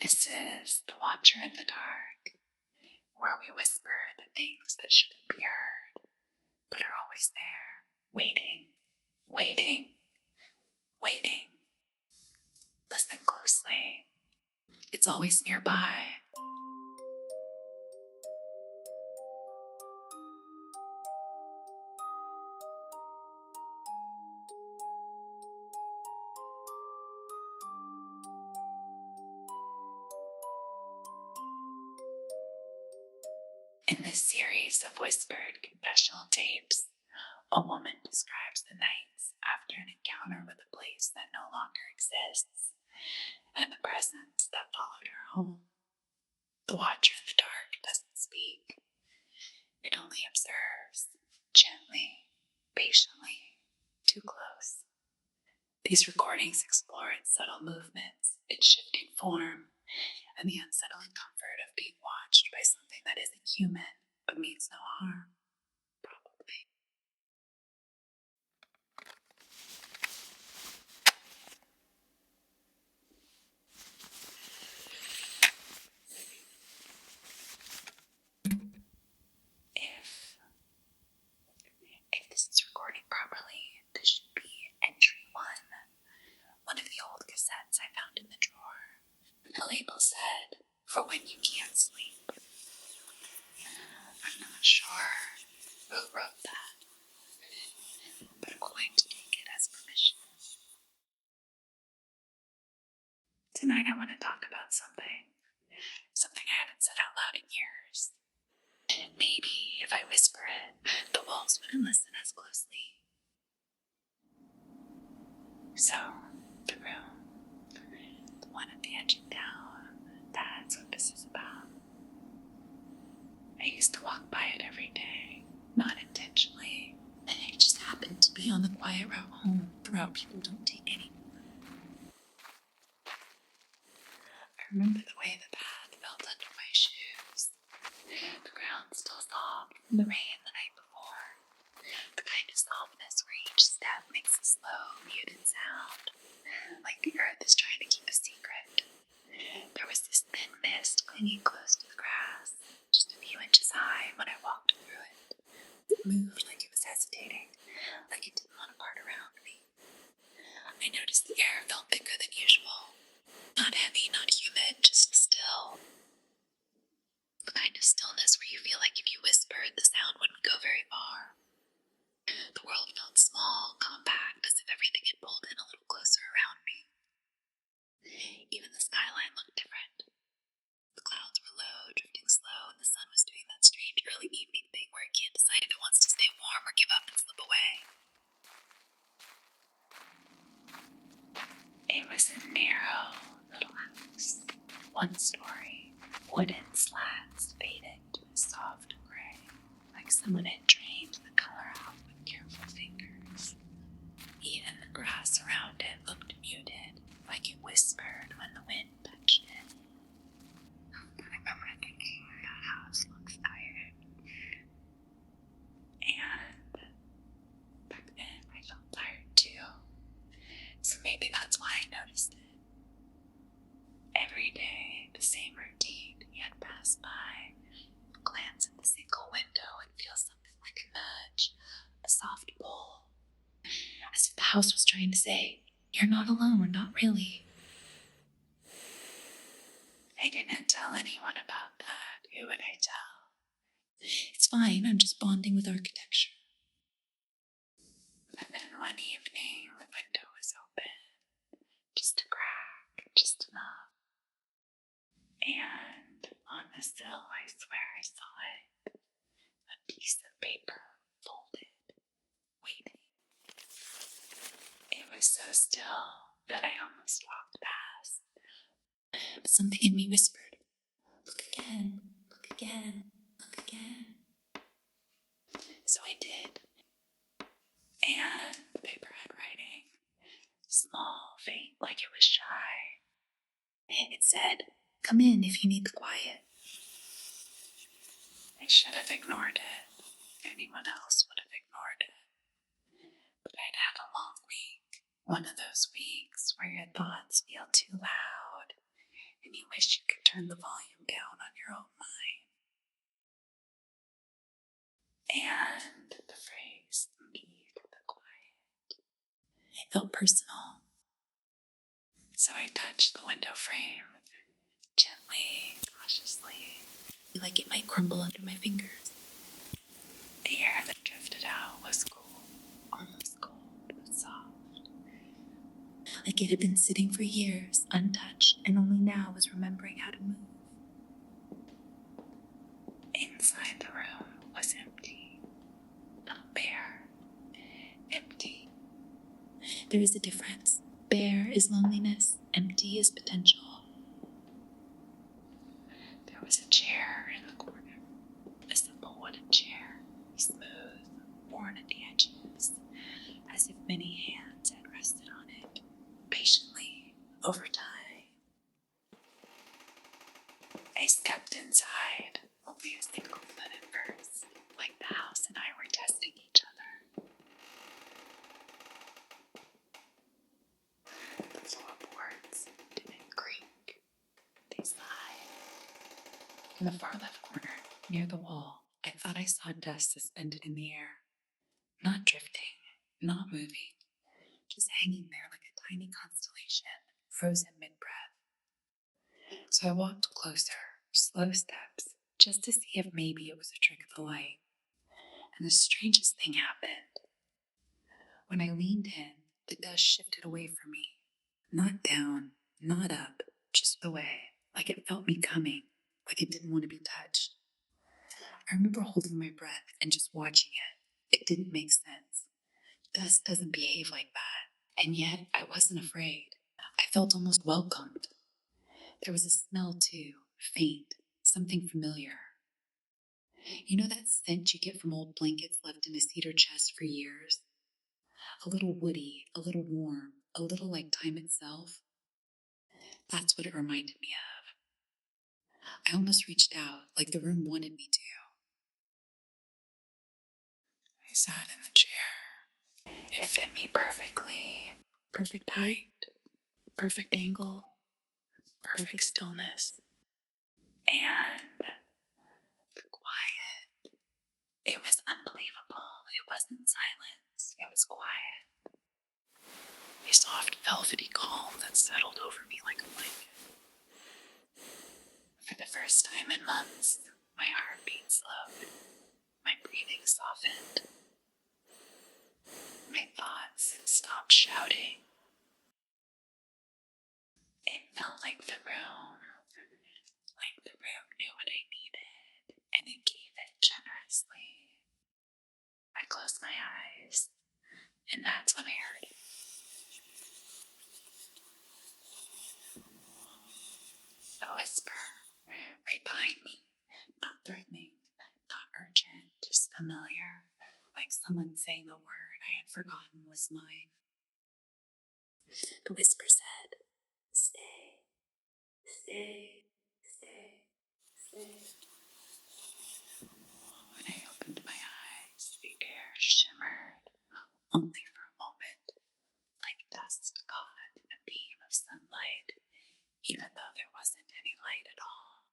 This is the Watcher in the Dark, where we whisper the things that shouldn't be heard, but are always there, waiting, waiting, waiting. Listen closely. It's always nearby. In this series of whispered confessional tapes, a woman describes the nights after an encounter with a place that no longer exists and the presence that followed her home. The Watcher in the Dark doesn't speak. It only observes, gently, patiently, too close. These recordings explore its subtle movements, its shifting form, and the unsettling comfort of being watched by something that isn't human but means no harm, probably. If this is recording properly, this should be entry one of the old cassettes I found in the drawer. The label said, "For when you can't sleep." I'm not sure who wrote that, but I'm going to take it as permission. Tonight I want to talk about something I haven't said out loud in years. And maybe if I whisper it, the walls wouldn't listen as closely. So, the room, the one at the edge of town, that's what this is about. I used to walk by it every day, not intentionally. And I just happened to be on the quiet route home, the route people don't take anymore. I remember the way the path felt under my shoes. The ground still soft from the rain the night before. The kind of softness where each step makes a slow, muted sound, like the earth is trying to keep a secret. There was this thin mist clinging close to the grass, just a few inches high when I walked through it. It moved like it was hesitating, like it didn't want to part around me. I noticed the air felt thicker than usual. Not heavy, not humid, just still. The kind of stillness where you feel like if you whispered, the sound wouldn't go very far. The world felt small, compact, as if everything had pulled in a little closer around me. Even the skyline looked different. The clouds were low, drifting slow, and the sun was doing that strange early evening thing where it can't decide if it wants to stay warm or give up and slip away. It was a narrow little house, one story, wooden slats faded to a soft gray, like someone had drained the color out with careful fingers. Even the grass around it looked muted, like it whispered when the wind touched it. I remember thinking, that house looks tired. And back then I felt tired too. So maybe that's why I noticed it. Every day, the same routine. You'd pass by, glance at the single window and feel something like a nudge, a soft pull. As if the house was trying to say, "You're not alone, not really." I didn't tell anyone about that. Who would I tell? It's fine, I'm just bonding with architecture. But then one evening, the window was open. Just a crack, just enough. And on the sill, I swear I saw it. A piece of paper, folded, waiting. It was so still that I almost walked past. But something in me whispered, "Look again, look again, look again." So I did. And the paper had writing, small, faint, like it was shy. It said, "Come in if you need the quiet." I should have ignored it. Anyone else would have ignored it. But I'd had a long week. One of those weeks where your thoughts feel too loud and and you wish you could turn the volume down on your own mind. And the phrase, "Be the quiet," it felt personal. So I touched the window frame gently, cautiously, like it might crumble under my fingers. The air that drifted out was cool, almost cold, but soft. Like it had been sitting for years, untouched, and only now was remembering how to move. Inside the room was empty, not bare, empty. There is a difference. Bare is loneliness, empty is potential. There was a chair in the corner, a simple wooden chair, smooth, worn at the edges, as if many hands had rested on it, patiently, over time. I stepped inside, only a single foot at first, like the house and I were testing each other. The floorboards didn't creak, they sighed. In the far left corner, near the wall, I thought I saw dust suspended in the air. Not drifting, not moving, just hanging there like a tiny constellation, frozen mid-breath. So I walked closer, slow steps, just to see if maybe it was a trick of the light. And the strangest thing happened. When I leaned in, the dust shifted away from me. Not down, not up, just away, like it felt me coming, like it didn't want to be touched. I remember holding my breath and just watching it. It didn't make sense. Dust doesn't behave like that. And yet, I wasn't afraid. I felt almost welcomed. There was a smell too, faint, something familiar. You know that scent you get from old blankets left in a cedar chest for years? A little woody, a little warm, a little like time itself. That's what it reminded me of. I almost reached out, like the room wanted me to. I sat in the chair. It fit me perfectly. Perfect height, perfect angle, perfect stillness. And the quiet. It was unbelievable. It wasn't silence. It was quiet. A soft, velvety calm that settled over me like a blanket. For the first time in months, my heartbeat slowed. My breathing softened. My thoughts stopped shouting. It felt like the room knew what I needed, and it gave it generously. I closed my eyes, and that's when I heard it. A whisper right behind me, not threatening, not urgent, just familiar, like someone saying the word I had forgotten was mine. The whisper said, "Stay, stay, stay, stay." When I opened my eyes, the air shimmered, only for a moment, like dust caught in a beam of sunlight, even though there wasn't any light at all.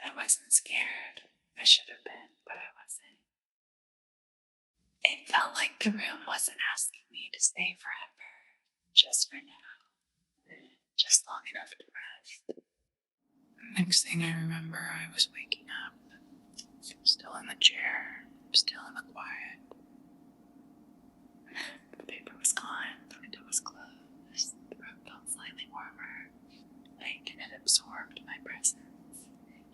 I wasn't scared. I should have been, but I wasn't. It felt like the room wasn't asking me to stay forever, just for now, just long enough to rest. Next thing I remember, I was waking up, still in the chair, still in the quiet. The paper was gone, the window was closed, the room felt slightly warmer, like it had absorbed my presence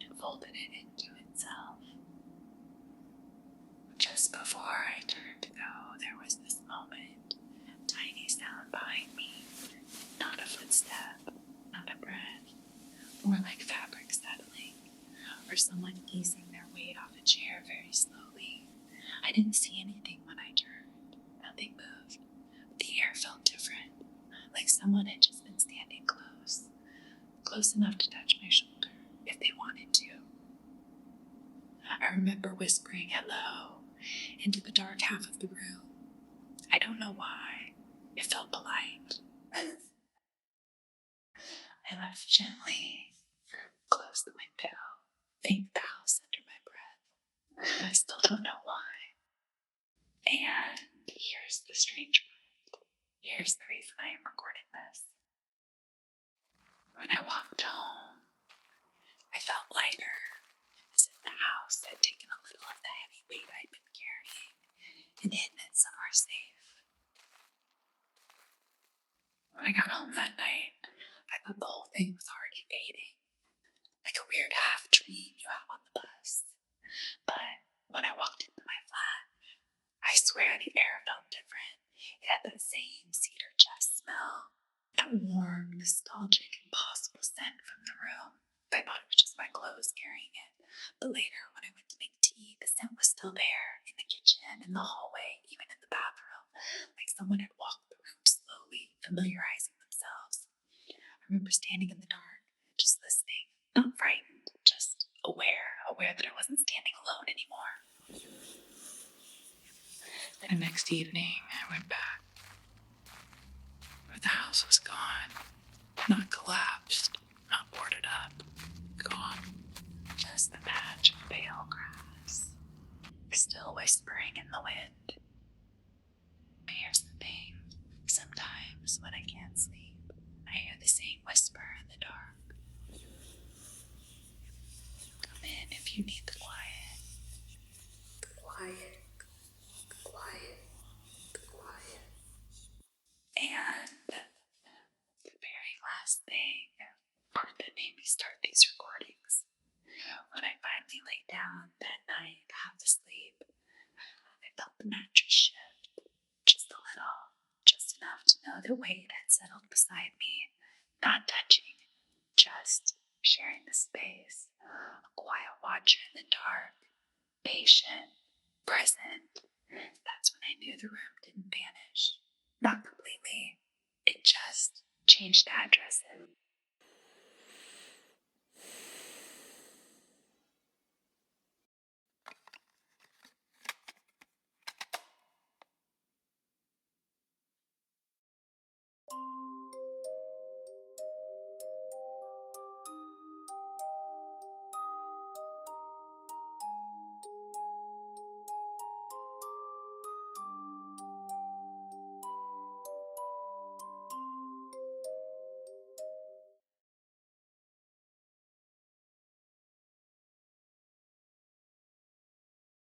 and folded it into itself. Just before I turned to go, there was this moment, tiny sound behind me, not a footstep, not a breath, more like fabric settling, or someone easing their weight off a chair very slowly. I didn't see anything when I turned. Nothing moved. The air felt different, like someone had just been standing close enough to touch my shoulder if they wanted to. I remember whispering hello into the dark half of the room. I don't know why. It felt polite. I left gently, closed the window, thanked the house under my breath. I still don't know why. And here's the strange part. Here's the reason I am recording this. When I walked home, I felt lighter, as if the house had taken a little of the heavy weight I'd been carrying and hidden it somewhere safe. When I got home that night, I thought the whole thing was already fading, like a weird half-dream you have on the bus. But when I walked into my flat, I swear the air felt different. It had that same cedar chest smell, that warm, nostalgic, impossible scent from the room. I thought it was just my clothes carrying it. But later, when I went to make tea, the scent was still there, in the kitchen, in the hallway, even in the bathroom, like someone had walked the room slowly, familiarizing themselves. I remember standing in the dark, just listening, not frightened, just aware that I wasn't standing alone anymore. The next evening, I went back. But the house was gone. Not collapsed, not boarded up. Gone. Just the patch of pale grass, still whispering in the wind. But here's the thing. Sometimes when I can't sleep, I hear the same whisper in the dark. Come in if you need the quiet. The quiet. The quiet. The quiet. And the very last thing, part that made me start these recordings, when I finally lay down that night, half asleep, I felt the mattress shift, just a little, just enough to know that weight had settled beside me, not touching, just sharing the space, a quiet watcher in the dark, patient, present. That's when I knew the room didn't vanish. Not completely. It just changed addresses.